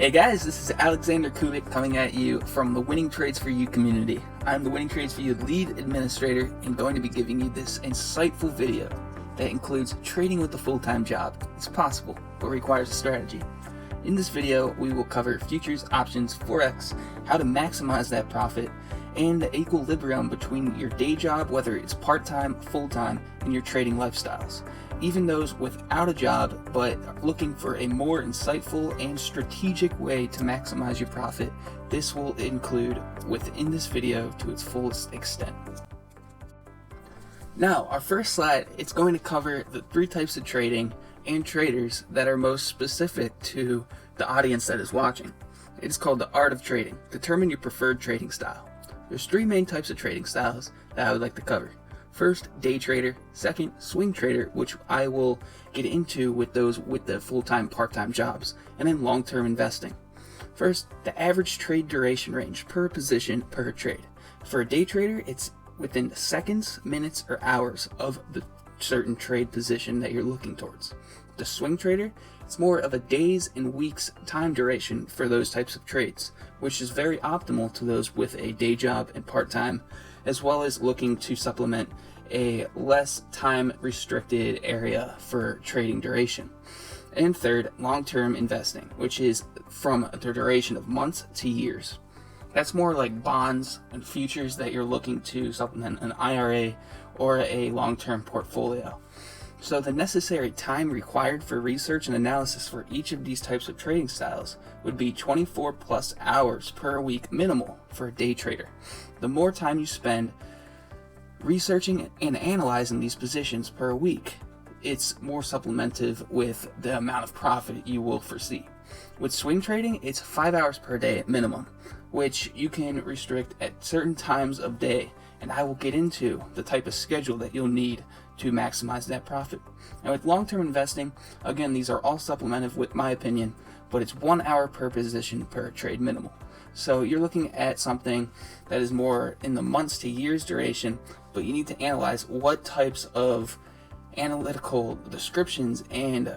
Hey guys, this is Alexander Kubik coming at you from the Winning Trades for You community. I'm the Winning Trades for You lead administrator and going to be giving you this insightful video that includes trading with a full-time job. It's possible, but requires a strategy. In this video, we will cover futures, options, forex, how to maximize that profit, and the equilibrium between your day job, whether it's part-time, full-time, and your trading lifestyles. Even those without a job but looking for a more insightful and strategic way to maximize your profit, this will include within this video to its fullest extent. Now, our first slide, it's going to cover the three types of trading and traders that are most specific to the audience that is watching. It's called the art of trading. Determine your preferred trading style. There's three main types of trading styles that I would like to cover. First, day trader. Second, swing trader, which I will get into with those with the full-time, part-time jobs. And then long-term investing. First, the average trade duration range per position per trade. For a day trader, it's within seconds, minutes, or hours of the certain trade position that you're looking towards. The swing trader, it's more of a days and weeks time duration for those types of trades, which is very optimal to those with a day job and part-time, as well as looking to supplement a less time restricted area for trading duration. And third, long-term investing, which is from the duration of months to years. That's more like bonds and futures that you're looking to supplement an IRA or a long-term portfolio. So the necessary time required for research and analysis for each of these types of trading styles would be 24 plus hours per week minimal for a day trader. The more time you spend researching and analyzing these positions per week, it's more supplementive with the amount of profit you will foresee. With swing trading, it's 5 hours per day at minimum, which you can restrict at certain times of day, and I will get into the type of schedule that you'll need to maximize that profit. And with long-term investing, again, these are all supplementive with my opinion, but it's 1 hour per position per trade minimal. So you're looking at something that is more in the months to years duration, but you need to analyze what types of analytical descriptions and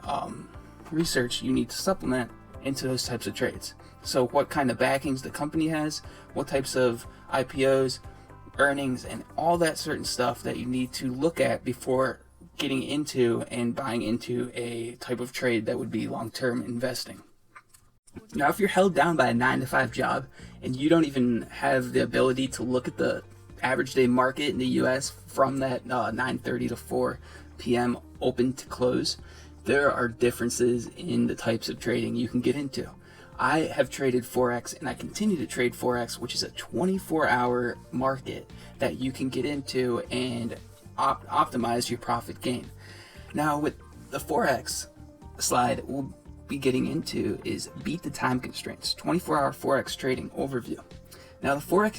research you need to supplement into those types of trades. So what kind of backings the company has, what types of IPOs, earnings, and all that certain stuff that you need to look at before getting into and buying into a type of trade that would be long-term investing. Now, if you're held down by a 9-to-5 job and you don't even have the ability to look at the average day market in the US from that 9:30 to 4 p.m. open to close, there are differences in the types of trading you can get into. I have traded Forex and I continue to trade Forex, which is a 24-hour market that you can get into and optimize your profit gain. Now, with the Forex slide we'll be getting into is beat the time constraints, 24-hour Forex trading overview. Now, the Forex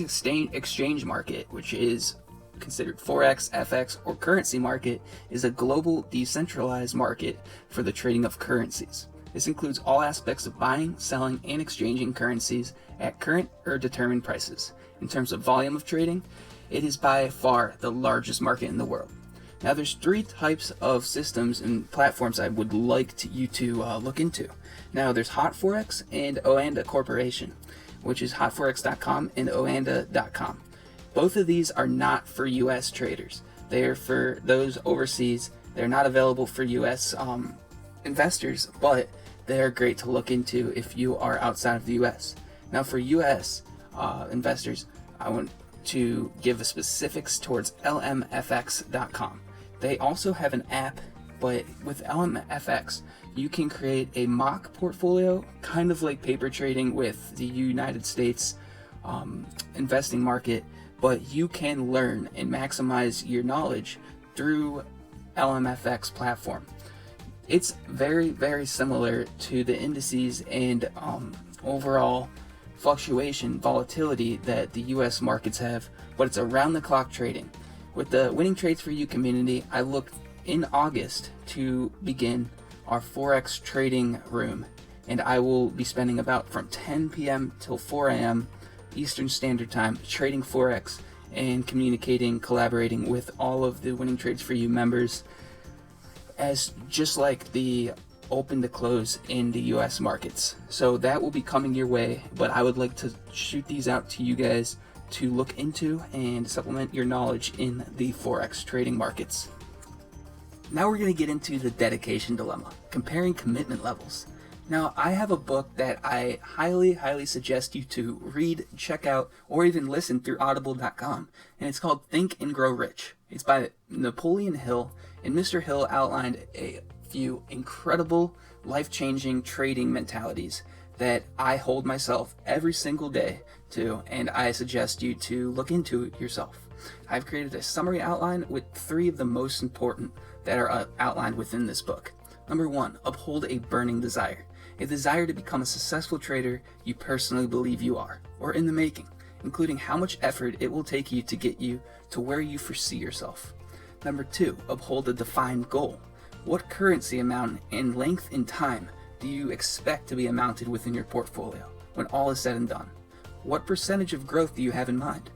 exchange market, which is considered Forex, FX, or currency market, is a global decentralized market for the trading of currencies. This includes all aspects of buying, selling, and exchanging currencies at current or determined prices. In terms of volume of trading, it is by far the largest market in the world. Now, there's three types of systems and platforms I would like you to look into. Now, there's Hot Forex and Oanda Corporation, which is hotforex.com and oanda.com. Both of these are not for US traders. They are for those overseas. They're not available for US investors, but they are great to look into if you are outside of the US. Now, for US investors, I want to give the specifics towards lmfx.com. They also have an app, but with LMFX, you can create a mock portfolio, kind of like paper trading with the United States investing market, but you can learn and maximize your knowledge through LMFX platform. It's very, very similar to the indices and overall fluctuation, volatility that the US markets have, but it's around the clock trading. With the Winning Trades for You community, I looked in August to begin our Forex trading room, and I will be spending about from 10 p.m. till 4 a.m. Eastern Standard Time trading Forex and communicating, collaborating with all of the Winning Trades for You members, as just like the open to close in the US markets. So that will be coming your way, but I would like to shoot these out to you guys to look into and supplement your knowledge in the Forex trading markets. Now we're going to get into the dedication dilemma, comparing commitment levels. Now, I have a book that I highly suggest you to read, check out, or even listen through audible.com, and it's called Think and Grow Rich. It's by Napoleon Hill, and Mr. Hill outlined a few incredible, life-changing trading mentalities that I hold myself every single day to, and I suggest you to look into it yourself. I've created a summary outline with 3 of the most important that are outlined within this book. Number 1, uphold a burning desire. A desire to become a successful trader you personally believe you are, or in the making, including how much effort it will take you to get you to where you foresee yourself. Number 2, uphold a defined goal. What currency amount and length in time do you expect to be amounted within your portfolio when all is said and done? What percentage of growth do you have in mind?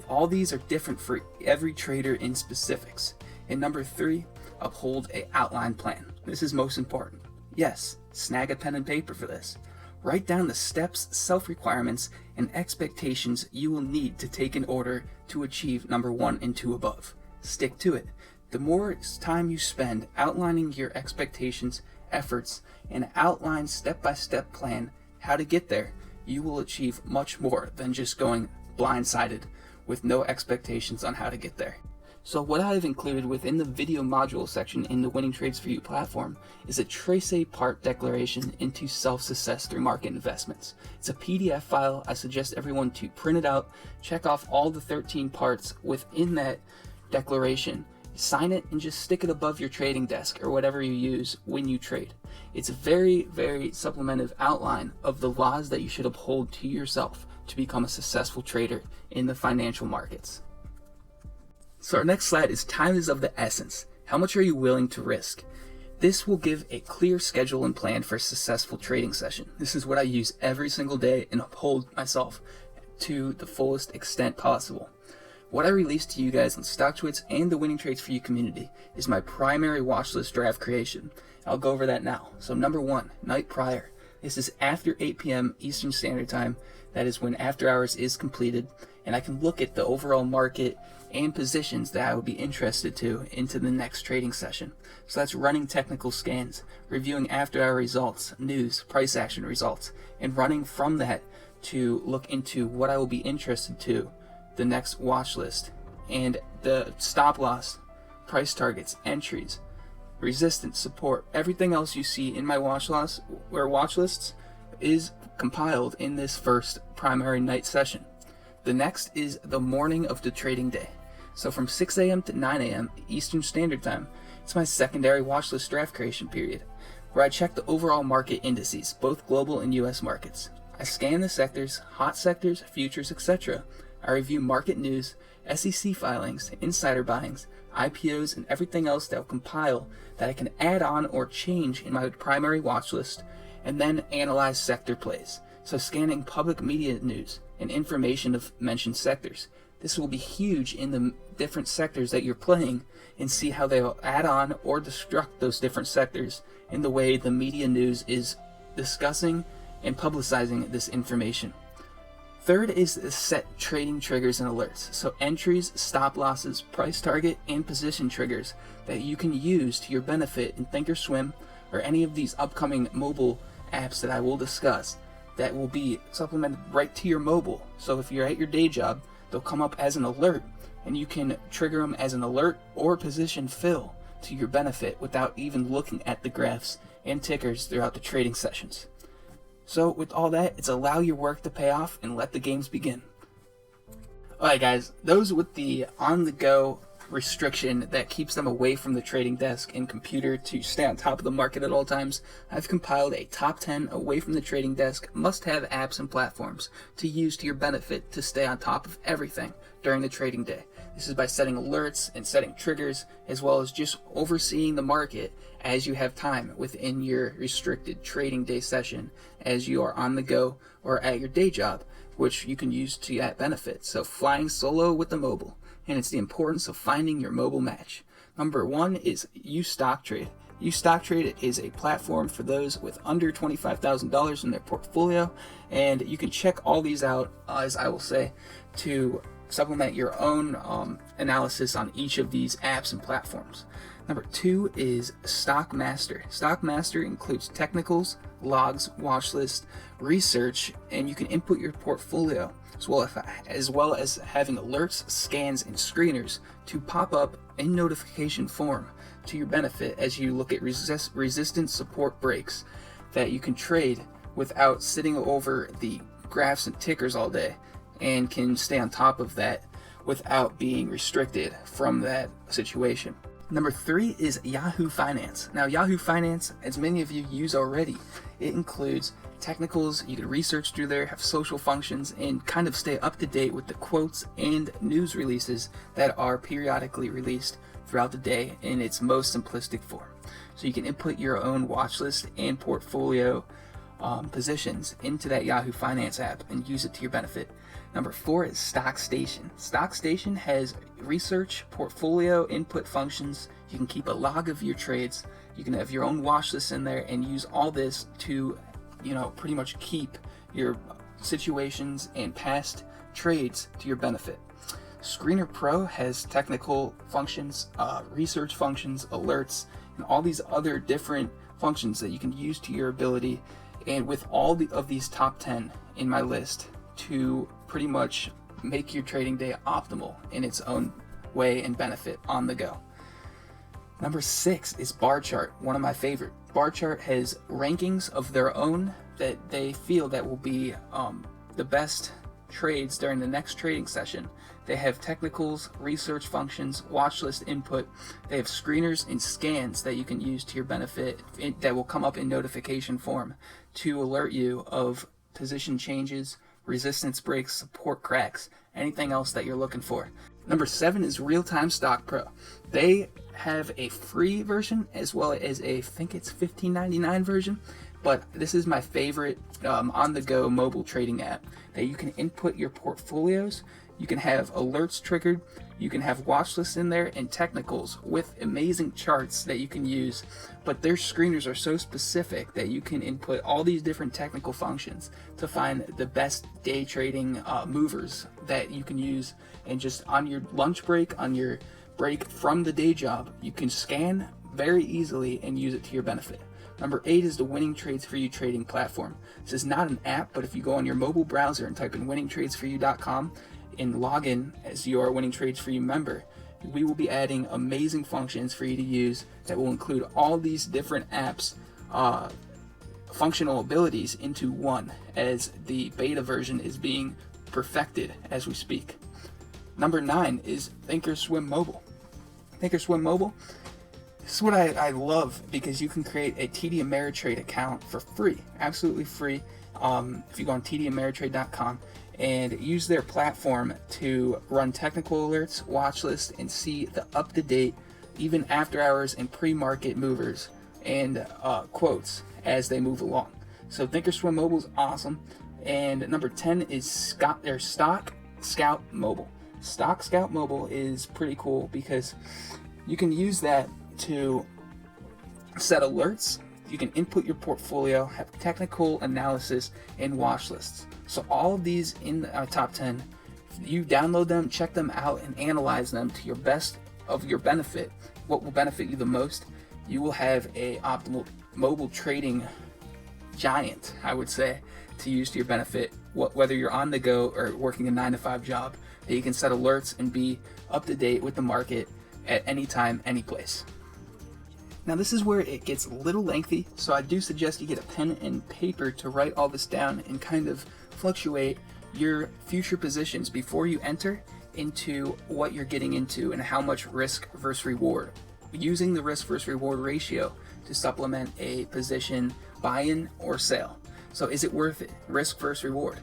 All these are different for every trader in specifics. And number 3, uphold an outline plan. This is most important. Yes, snag a pen and paper for this. Write down the steps, self-requirements, and expectations you will need to take in order to achieve number 1 and 2 above. Stick to it. The more time you spend outlining your expectations, efforts, and outline step-by-step plan how to get there, you will achieve much more than just going blindsided with no expectations on how to get there. So what I have included within the video module section in the Winning Trades For You platform is a Trace Part Declaration into Self-Success Through Market Investments. It's a PDF file. I suggest everyone to print it out, check off all the 13 parts within that declaration, sign it, and just stick it above your trading desk or whatever you use when you trade. It's a very supplementive outline of the laws that you should uphold to yourself to become a successful trader in the financial markets. So our next slide is time is of the essence. How much are you willing to risk? This will give a clear schedule and plan for a successful trading session. This is what I use every single day and uphold myself to the fullest extent possible. What I release to you guys on StockTwits and the Winning Trades For You community is my primary watch list draft creation. I'll go over that now. So number 1, night prior. This is after 8 p.m. Eastern Standard Time. That is when after hours is completed, and I can look at the overall market and positions that I would be interested to into the next trading session. So that's running technical scans, reviewing after hour results, news, price action results, and running from that to look into what I will be interested to the next watch list, and the stop loss, price targets, entries, resistance, support, everything else you see in my watch lists is compiled in this first primary night session. The next is the morning of the trading day. So from 6 a.m. to 9 a.m. Eastern Standard Time, it's my secondary watch list draft creation period, where I check the overall market indices, both global and US markets. I scan the sectors, hot sectors, futures, etc. I review market news, SEC filings, insider buyings, IPOs, and everything else that will compile that I can add on or change in my primary watch list, and then analyze sector plays. So scanning public media news and information of mentioned sectors. This will be huge in the different sectors that you're playing, and see how they will add on or destruct those different sectors in the way the media news is discussing and publicizing this information. Third is the set trading triggers and alerts. So entries, stop losses, price target, and position triggers that you can use to your benefit in Thinkorswim or any of these upcoming mobile apps that I will discuss that will be supplemented right to your mobile. So if you're at your day job, they'll come up as an alert, and you can trigger them as an alert or position fill to your benefit without even looking at the graphs and tickers throughout the trading sessions. So with all that, it's allow your work to pay off and let the games begin. Alright guys, those with the on-the-go restriction that keeps them away from the trading desk and computer to stay on top of the market at all times, I've compiled a top 10 away from the trading desk must-have apps and platforms to use to your benefit to stay on top of everything during the trading day. This is by setting alerts and setting triggers, as well as just overseeing the market as you have time within your restricted trading day session as you are on the go or at your day job, which you can use to that benefit. So flying solo with the mobile, and it's the importance of finding your mobile match. Number 1 is use StockTrade. UStockTrade is a platform for those with under $25,000 in their portfolio, and you can check all these out, as I will say, to supplement your own analysis on each of these apps and platforms. Number 2 is Stockmaster. Stockmaster includes technicals, logs, watch list, research, and you can input your portfolio, as well as having alerts, scans, and screeners to pop up in notification form to your benefit as you look at resistance support breaks that you can trade without sitting over the graphs and tickers all day, and can stay on top of that without being restricted from that situation. Number 3 is Yahoo Finance. Now, Yahoo Finance, as many of you use already, it includes technicals. You can research through there, have social functions, and kind of stay up to date with the quotes and news releases that are periodically released throughout the day in its most simplistic form. So you can input your own watch list and portfolio positions into that Yahoo Finance app and use it to your benefit. Number 4 is StockStation. StockStation has research, portfolio, input functions. You can keep a log of your trades. You can have your own watch list in there and use all this to, pretty much keep your situations and past trades to your benefit. Screener Pro has technical functions, research functions, alerts, and all these other different functions that you can use to your ability. And with all of these top 10 in my list, to pretty much make your trading day optimal in its own way and benefit on the go. Number 6 is Bar Chart, one of my favorite. Bar Chart has rankings of their own that they feel that will be the best trades during the next trading session. They have technicals, research functions, watch list input. They have screeners and scans that you can use to your benefit that will come up in notification form to alert you of position changes, resistance breaks, support cracks, anything else that you're looking for. Number 7 is Real Time Stock Pro. They have a free version as well as I think it's $15.99 version, but this is my favorite on-the-go mobile trading app that you can input your portfolios. You can have alerts triggered, you can have watch lists in there, and technicals with amazing charts that you can use. But their screeners are so specific that you can input all these different technical functions to find the best day trading movers that you can use. And just on your lunch break, on your break from the day job, you can scan very easily and use it to your benefit. Number 8 is the WinningTradesForYou trading platform. This is not an app, but if you go on your mobile browser and type in winningtradesforyou.com and log in as your Winning Trades For You member, we will be adding amazing functions for you to use that will include all these different apps, functional abilities into one, as the beta version is being perfected as we speak. Number 9 is Thinkorswim Mobile. Thinkorswim Mobile, this is what I love, because you can create a TD Ameritrade account for free, absolutely free. If you go on tdameritrade.com and use their platform to run technical alerts, watch lists, and see the up-to-date, even after hours and pre-market movers and quotes as they move along. So Thinkorswim Mobile is awesome. And number 10 is Stock Scout Mobile. Stock Scout Mobile is pretty cool because you can use that to set alerts. You can input your portfolio, have technical analysis, and watch lists. So all of these in our top 10, you download them, check them out, and analyze them to your best of your benefit. What will benefit you the most? You will have a optimal mobile trading giant, I would say, to use to your benefit. Whether you're on the go or working a 9-to-5 job, that you can set alerts and be up to date with the market at any time, any place. Now this is where it gets a little lengthy, so I do suggest you get a pen and paper to write all this down and kind of fluctuate your future positions before you enter into what you're getting into and how much risk versus reward. Using the risk versus reward ratio to supplement a position buy-in or sell. So is it worth it? Risk versus reward.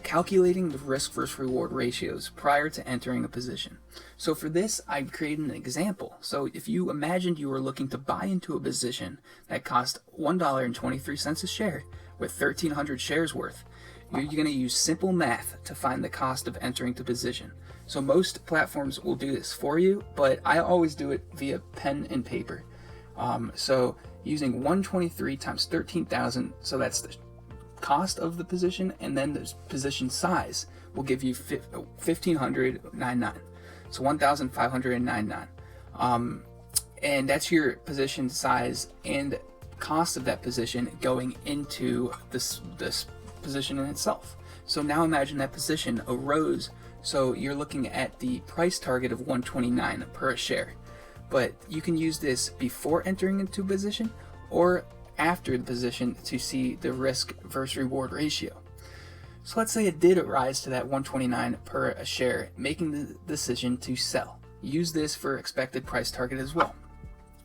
Calculating the risk versus reward ratios prior to entering a position. So for this, I've created an example. So if you imagined you were looking to buy into a position that cost $1.23 a share with 1,300 shares worth, you're going to use simple math to find the cost of entering the position. So most platforms will do this for you, but I always do it via pen and paper. So using 123 times 13,000, so that's the cost of the position, and then the position size will give you 1,599. So 1,599. And that's your position size and cost of that position going into this position in itself. So now imagine that position arose, so you're looking at the price target of 129 per share. But you can use this before entering into a position or after the position to see the risk versus reward ratio. So let's say it did rise to that 129 per a share, making the decision to sell. Use this for expected price target as well.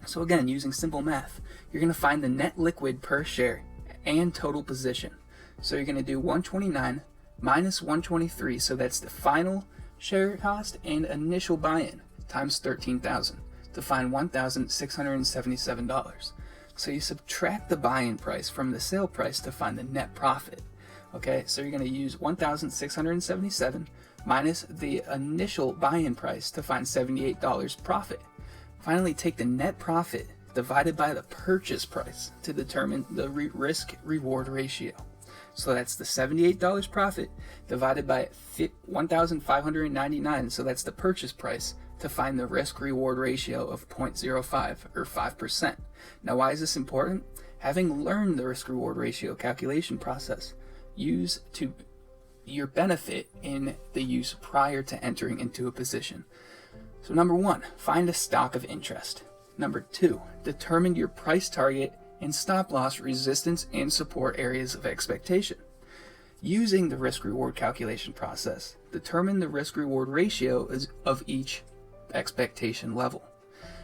So again, using simple math, you're going to find the net liquid per share and total position. So you're going to do 129 minus 123, so that's the final share cost and initial buy-in, times 13,000 to find $1,677. So you subtract the buy-in price from the sale price to find the net profit. Okay, so you're going to use 1,677 minus the initial buy-in price to find $78 profit. Finally, take the net profit divided by the purchase price to determine the risk-reward ratio. So that's the $78 profit divided by 1,599, so that's the purchase price, to find the risk-reward ratio of 0.05 or 5%. Now, why is this important? Having learned the risk-reward ratio calculation process, use to your benefit in the use prior to entering into a position. So number 1, find a stock of interest. Number 2, determine your price target and stop loss, resistance, and support areas of expectation. Using the risk-reward calculation process, determine the risk-reward ratio of each expectation level.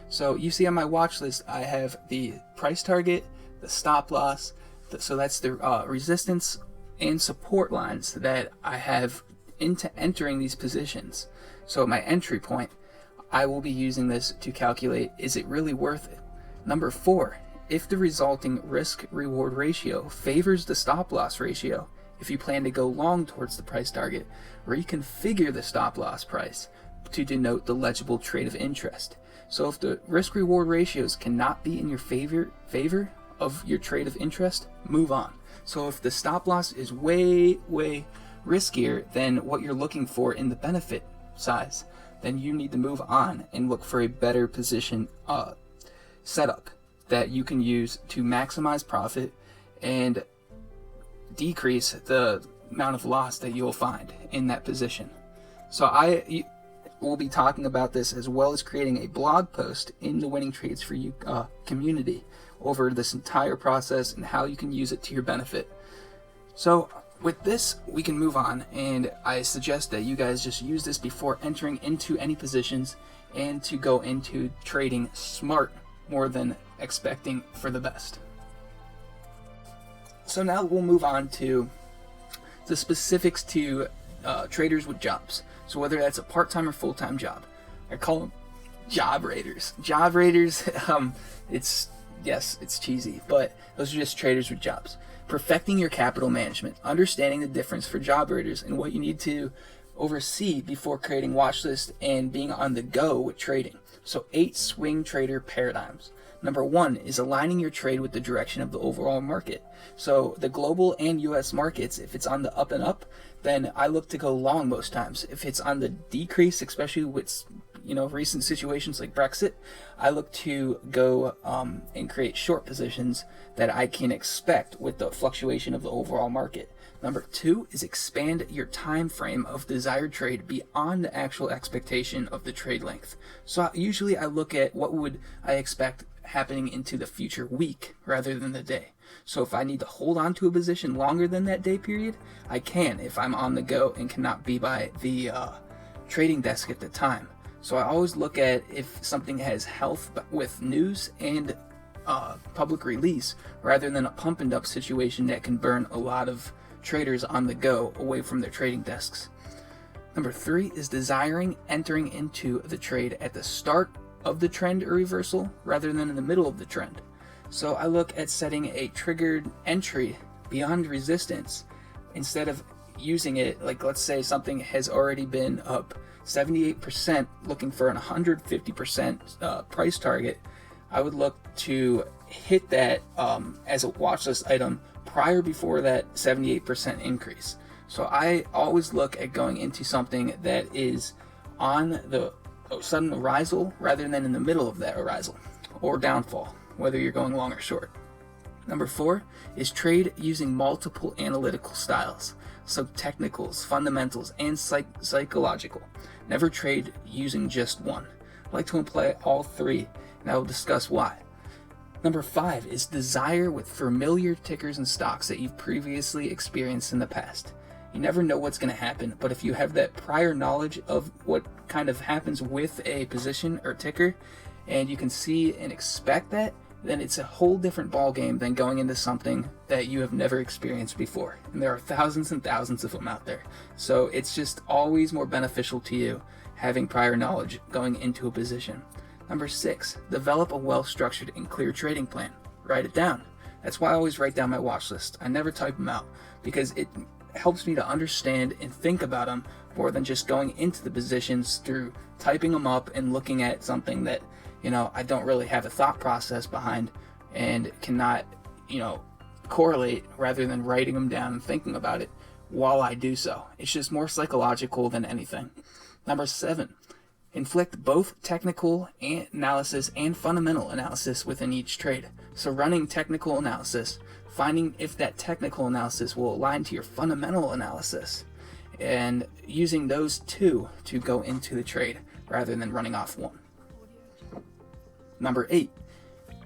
So you see on my watch list, I have the price target, the stop loss, so that's the resistance and support lines that I have into entering these positions. So at my entry point, I will be using this to calculate, is it really worth it? Number 4, if the resulting risk-reward ratio favors the stop-loss ratio, if you plan to go long towards the price target, reconfigure the stop-loss price to denote the legible trade of interest. So if the risk-reward ratios cannot be in your favor of your trade of interest, move on. So if the stop-loss is way riskier than what you're looking for in the benefit size, then you need to move on and look for a better position setup that you can use to maximize profit and decrease the amount of loss that you'll find in that position. So I will be talking about this, as well as creating a blog post in the Winning Trades for You community over this entire process and how you can use it to your benefit. So with this, we can move on, and I suggest that you guys just use this before entering into any positions and to go into trading smart more than expecting for the best. So now we'll move on to the specifics to traders with jobs. So whether that's a part-time or full-time job, I call them job raiders. Job raiders, it's cheesy, but those are just traders with jobs. Perfecting your capital management, understanding the difference for job raiders and what you need to oversee before creating watch lists and being on the go with trading. So 8 swing trader paradigms. Number 1 is aligning your trade with the direction of the overall market. So the global and US markets, if it's on the up and up, then I look to go long most times. If it's on the decrease, especially with recent situations like Brexit, I look to go and create short positions that I can expect with the fluctuation of the overall market. Number 2 is expand your time frame of desired trade beyond the actual expectation of the trade length. So usually I look at what would I expect happening into the future week rather than the day. So if I need to hold on to a position longer than that day period, I can if I'm on the go and cannot be by the trading desk at the time. So I always look at if something has health with news and public release, rather than a pump and dump situation that can burn a lot of traders on the go away from their trading desks. Number 3 is desiring entering into the trade at the start of the trend or reversal rather than in the middle of the trend. So I look at setting a triggered entry beyond resistance instead of using it, like let's say something has already been up 78%, looking for an 150% price target. I would look to hit that as a watch list item before that 78% increase. So I always look at going into something that is on the sudden arisal rather than in the middle of that arisal or downfall, whether you're going long or short. Number 4 is trade using multiple analytical styles. So technicals, fundamentals, and psychological. Never trade using just one. I like to employ all 3, and I will discuss why. Number 5 is desire with familiar tickers and stocks that you've previously experienced in the past. You never know what's going to happen, but if you have that prior knowledge of what kind of happens with a position or ticker, and you can see and expect that, then it's a whole different ball game than going into something that you have never experienced before. And there are thousands and thousands of them out there. So it's just always more beneficial to you having prior knowledge going into a position. Number 6, develop a well-structured and clear trading plan. Write it down. That's why I always write down my watch list. I never type them out because it helps me to understand and think about them more than just going into the positions through typing them up and looking at something that, I don't really have a thought process behind and cannot, correlate rather than writing them down and thinking about it while I do so. It's just more psychological than anything. Number 7, inflict both technical analysis and fundamental analysis within each trade. So running technical analysis, finding if that technical analysis will align to your fundamental analysis, and using those 2 to go into the trade rather than running off one. Number 8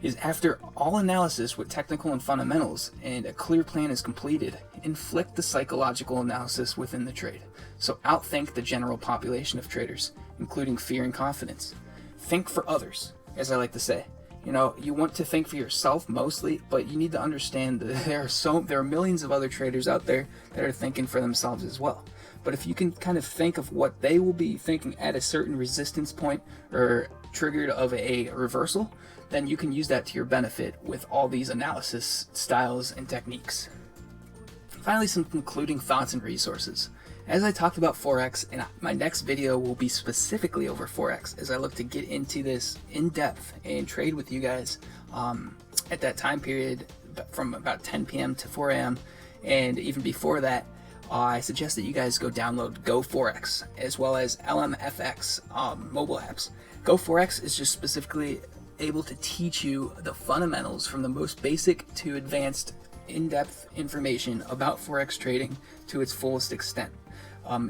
is after all analysis with technical and fundamentals and a clear plan is completed, inflict the psychological analysis within the trade. So outthink the general population of traders, including fear and confidence. Think for others, as I like to say. You want to think for yourself mostly, but you need to understand that there are millions of other traders out there that are thinking for themselves as well. But if you can kind of think of what they will be thinking at a certain resistance point or triggered of a reversal, then you can use that to your benefit with all these analysis styles and techniques. Finally, some concluding thoughts and resources. As I talked about Forex, and my next video will be specifically over Forex as I look to get into this in depth and trade with you guys at that time period from about 10 p.m. to 4 a.m. And even before that, I suggest that you guys go download Go Forex as well as LMFX mobile apps. Go Forex is just specifically able to teach you the fundamentals from the most basic to advanced in-depth information about Forex trading to its fullest extent.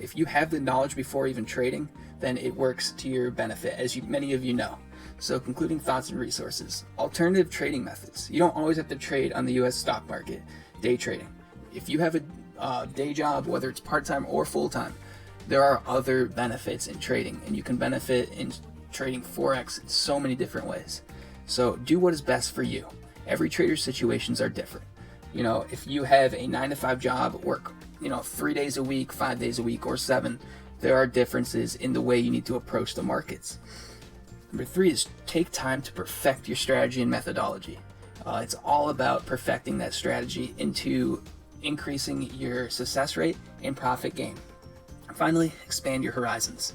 If you have the knowledge before even trading, then it works to your benefit, as many of you know. So concluding thoughts and resources. Alternative trading methods. You don't always have to trade on the US stock market, day trading. If you have a day job, whether it's part-time or full-time, there are other benefits in trading, and you can benefit in trading Forex in so many different ways. So do what is best for you. Every trader's situations are different. If you have a 9-to-5 job, work 3 days a week, 5 days a week, or 7, there are differences in the way you need to approach the markets. Number 3 is take time to perfect your strategy and methodology. It's all about perfecting that strategy into increasing your success rate and profit gain. Finally, expand your horizons.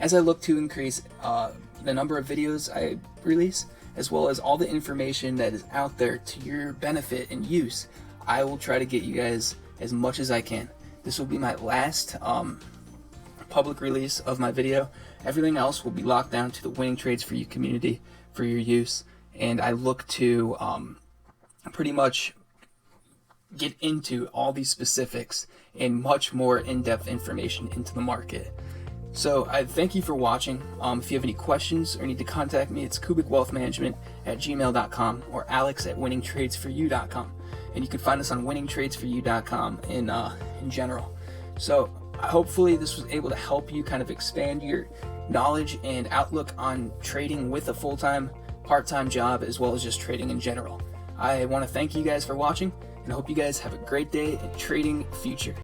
As I look to increase the number of videos I release, as well as all the information that is out there to your benefit and use, I will try to get you guys as much as I can. This will be my last public release of my video. Everything else will be locked down to the Winning Trades for You community for your use, and I look to pretty much get into all these specifics and much more in-depth information into the market. So I thank you for watching. If you have any questions or need to contact me, it's kubicwealthmanagement@gmail.com or alex@winningtradesforyou.com. And you can find us on winningtradesforyou.com in general. So hopefully this was able to help you kind of expand your knowledge and outlook on trading with a full-time, part-time job, as well as just trading in general. I want to thank you guys for watching, and hope you guys have a great day and trading future.